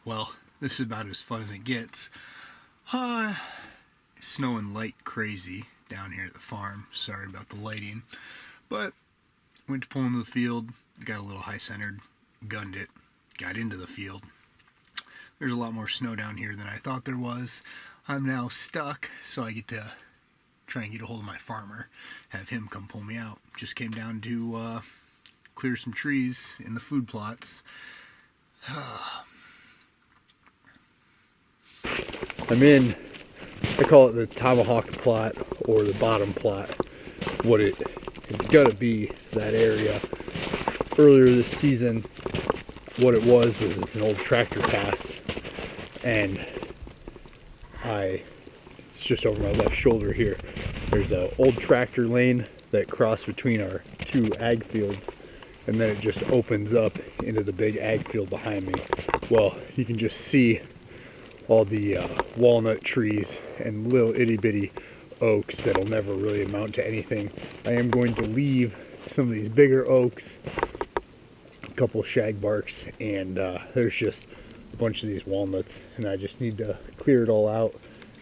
Well, this is about as fun as it gets. Snowing like crazy down here at the farm. Sorry about the lighting. But went to pull into the field, got a little high centered, gunned it, got into the field. There's a lot more snow down here than I thought there was. I'm now stuck, so I get to try and get a hold of my farmer, have him come pull me out. Just came down to clear some trees in the food plots. I'm in, I call it the tomahawk plot or the bottom plot. What it's gonna be, that area. Earlier this season, what it was it's an old tractor pass, and it's just over my left shoulder here. There's an old tractor lane that crossed between our two ag fields, and then it just opens up into the big ag field behind me. Well, you can just see all the walnut trees and little itty bitty oaks that'll never really amount to anything. I am going to leave some of these bigger oaks, a couple of shagbarks, and there's just a bunch of these walnuts, and I just need to clear it all out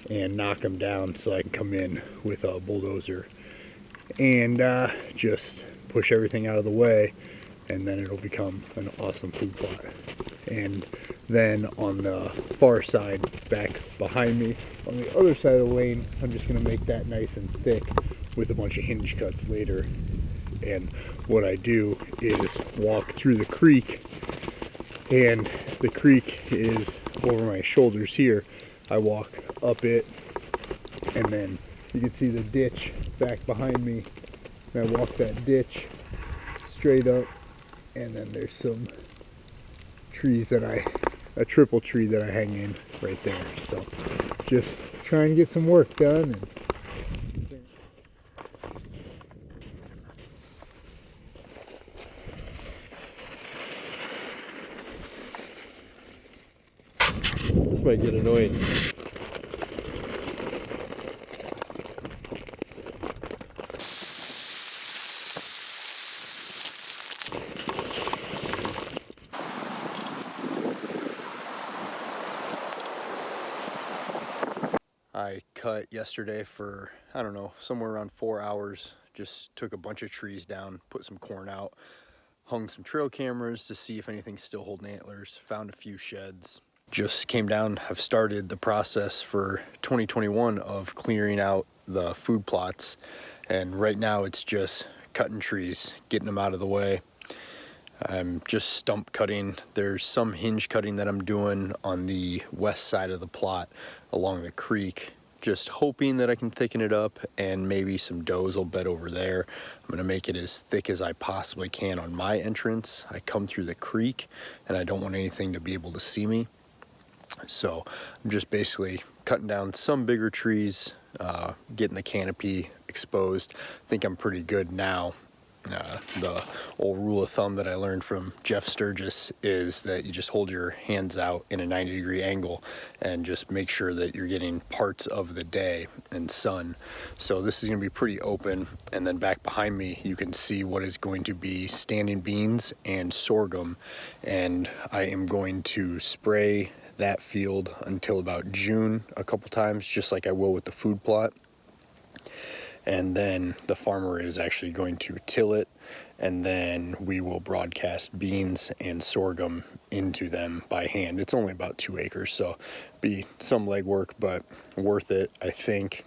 and knock them down so I can come in with a bulldozer and just push everything out of the way, and then it'll become an awesome food plot. And then on the far side, back behind me, on the other side of the lane, I'm just going to make that nice and thick with a bunch of hinge cuts later. And what I do is walk through the creek, and the creek is over my shoulders here. I walk up it, and then you can see the ditch back behind me, and I walk that ditch straight up, and then there's some trees a triple tree that I hang in right there. So just trying to get some work done. This might get annoying. I cut yesterday for, I don't know, somewhere around 4 hours. Just took a bunch of trees down, put some corn out, hung some trail cameras to see if anything's still holding antlers, found a few sheds. Just came down, have started the process for 2021 of clearing out the food plots. And right now it's just cutting trees, getting them out of the way. I'm just stump cutting. There's some hinge cutting that I'm doing on the west side of the plot along the creek, just hoping that I can thicken it up and maybe some does will bed over there. I'm gonna make it as thick as I possibly can on my entrance. I come through the creek and I don't want anything to be able to see me. So I'm just basically cutting down some bigger trees, getting the canopy exposed. I think I'm pretty good now. The old rule of thumb that I learned from Jeff Sturgis is that you just hold your hands out in a 90-degree angle and just make sure that you're getting parts of the day and sun. So this is going to be pretty open, and then back behind me you can see what is going to be standing beans and sorghum, and I am going to spray that field until about June a couple times, just like I will with the food plot. And then the farmer is actually going to till it, and then we will broadcast beans and sorghum into them by hand. It's only about 2 acres, so be some legwork, but worth it, I think.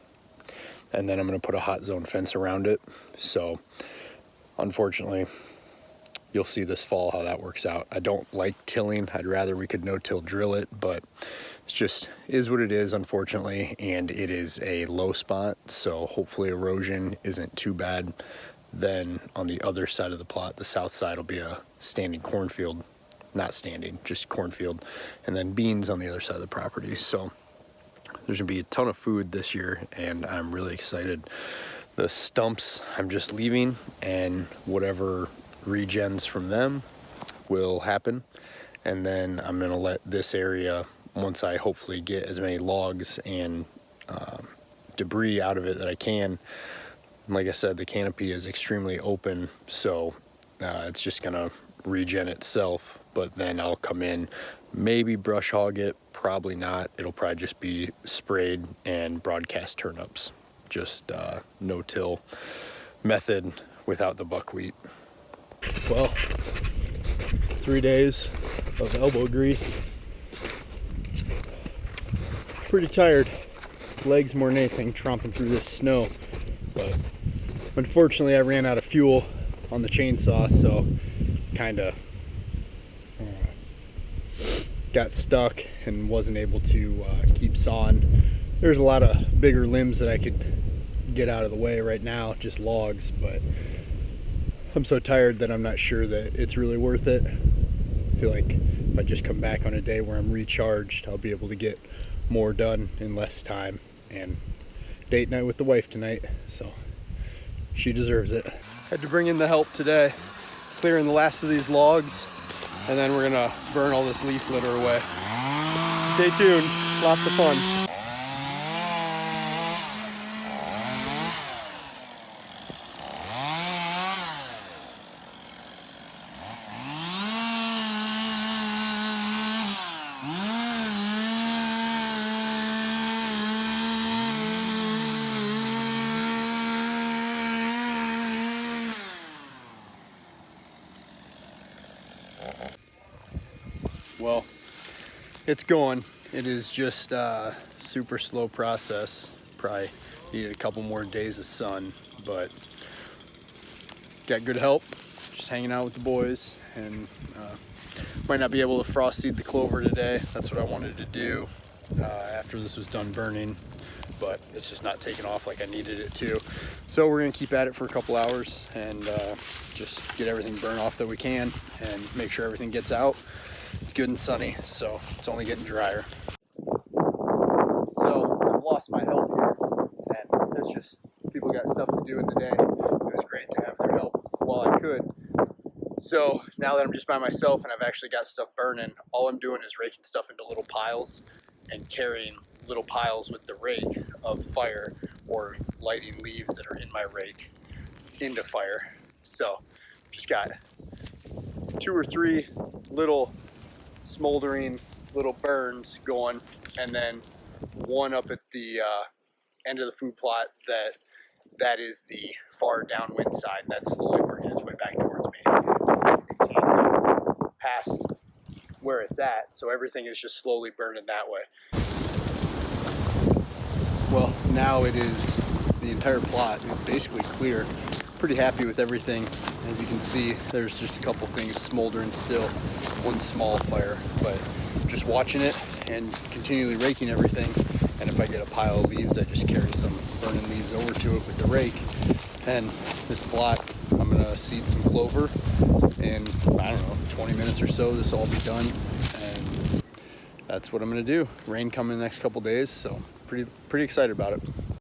And then I'm going to put a hot zone fence around it. So unfortunately, you'll see this fall how that works out. I don't like tilling. I'd rather we could no-till drill it, but it's just is what it is, unfortunately, and it is a low spot, so hopefully erosion isn't too bad. Then on the other side of the plot, the south side, will be a standing cornfield. Not standing, just cornfield, and then beans on the other side of the property. So there's gonna be a ton of food this year, and I'm really excited. The stumps I'm just leaving, and whatever regens from them will happen, and then I'm gonna let this area, once I hopefully get as many logs and debris out of it that I can. Like I said, the canopy is extremely open, so it's just gonna regen itself, but then I'll come in, Maybe brush hog it, probably not. It'll probably just be sprayed and broadcast turnips. Just no-till method without the buckwheat. Well, 3 days of elbow grease. Pretty tired. Legs more than anything, tromping through this snow. But unfortunately I ran out of fuel on the chainsaw, so kinda got stuck and wasn't able to keep sawing. There's a lot of bigger limbs that I could get out of the way right now, just logs, but I'm so tired that I'm not sure that it's really worth it. I feel like if I just come back on a day where I'm recharged, I'll be able to get more done in less time. And date night with the wife tonight, so she deserves it. Had to bring in the help today, clearing the last of these logs, and then we're gonna burn all this leaf litter away. Stay tuned, lots of fun. Well, it's going. It is just a super slow process. Probably needed a couple more days of sun, but got good help. Just hanging out with the boys, and might not be able to frost seed the clover today. That's what I wanted to do after this was done burning, but it's just not taking off like I needed it to. So we're gonna keep at it for a couple hours and just get everything burned off that we can and make sure everything gets out. It's good and sunny, so it's only getting drier. So I've lost my help here, and it's just people got stuff to do in the day. It was great to have their help while I could. So now that I'm just by myself and I've actually got stuff burning, all I'm doing is raking stuff into little piles and carrying little piles with the rake of fire or lighting leaves that are in my rake into fire. So just got 2 or 3 little smoldering little burns going, and then one up at the end of the food plot that is the far downwind side, and that's slowly working its way back towards me. It can't go past where it's at, so everything is just slowly burning that way. Well, now it is the entire plot is basically clear. Pretty happy with everything. As you can see, there's just a couple things smoldering still, one small fire, but just watching it and continually raking everything. And if I get a pile of leaves, I just carry some burning leaves over to it with the rake. And this plot, I'm gonna seed some clover, and I don't know, 20 minutes or so, this will all be done. And that's what I'm gonna do. Rain coming in the next couple days, so pretty excited about it.